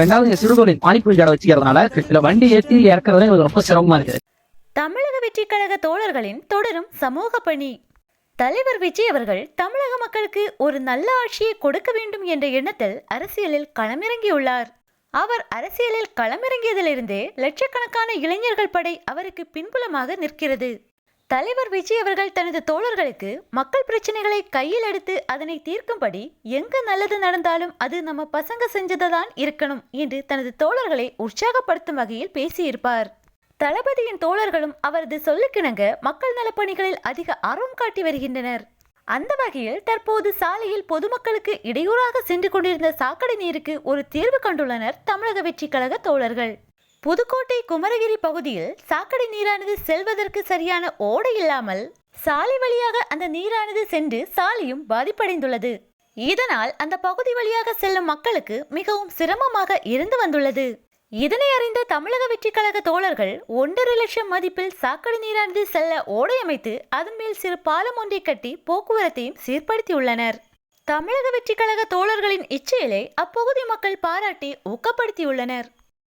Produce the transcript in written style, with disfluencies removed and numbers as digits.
ரெண்டாவது இந்த சிறுதொழில் பானிபூரி கடை வச்சுக்கிறதுனால இதுல வண்டி ஏற்றி இறக்குறதுல எனக்கு ரொம்ப சிரமமா இருக்குது. தமிழக வெற்றி கழக தோழர்களின் தொடரும் சமூக பணி. தலைவர் விஜய் அவர்கள் தமிழக மக்களுக்கு ஒரு நல்ல ஆட்சியை கொடுக்க வேண்டும் என்ற எண்ணத்தில் அரசியலில் களமிறங்கியுள்ளார். அவர் அரசியலில் களமிறங்கியதிலிருந்தே லட்சக்கணக்கான இளைஞர்கள் படை அவருக்கு பின்புலமாக நிற்கிறது. தலைவர் விஜய் அவர்கள் தனது தோழர்களுக்கு மக்கள் பிரச்சனைகளை கையில் எடுத்து அதனை தீர்க்கும்படி எங்கு நல்லது நடந்தாலும் அது நம்ம பசங்க செஞ்சதுதான் இருக்கணும் என்று தனது தோழர்களை உற்சாகப்படுத்தும் வகையில் பேசியிருப்பார். தளபதியின் தோழர்களும் அவரது சொல்லுக்கிணங்க மக்கள் நலப்பணிகளில் அதிக ஆர்வம் காட்டி வருகின்றனர். அந்த வகையில் தற்போது சாலையில் பொதுமக்களுக்கு இடையூறாக சென்று கொண்டிருந்த சாக்கடை நீருக்கு ஒரு தீர்வு கண்டுள்ளனர் தமிழக வெற்றி கழக தோழர்கள். புதுக்கோட்டை குமரகிரி பகுதியில் சாக்கடை நீரானது செல்வதற்கு சரியான ஓடை இல்லாமல் சாலை வழியாக அந்த நீரானது சென்று சாலையும் பாதிப்படைந்துள்ளது. இதனால் அந்த பகுதி வழியாக செல்லும் மக்களுக்கு மிகவும் சிரமமாக இருந்து வந்துள்ளது. இதனை அறிந்த தமிழக வெற்றி கழக தோழர்கள் 1.5 லட்சம் மதிப்பில் சாக்கடை நீரானது செல்ல ஓடை அமைத்து அதன் மேல் சிறு பாலம் ஒன்றை கட்டி போக்குவரத்தையும் சீர்படுத்தியுள்ளனர். தமிழக வெற்றி கழக தோழர்களின் இச்செயலை அப்பகுதி மக்கள் பாராட்டி ஊக்கப்படுத்தியுள்ளனர்.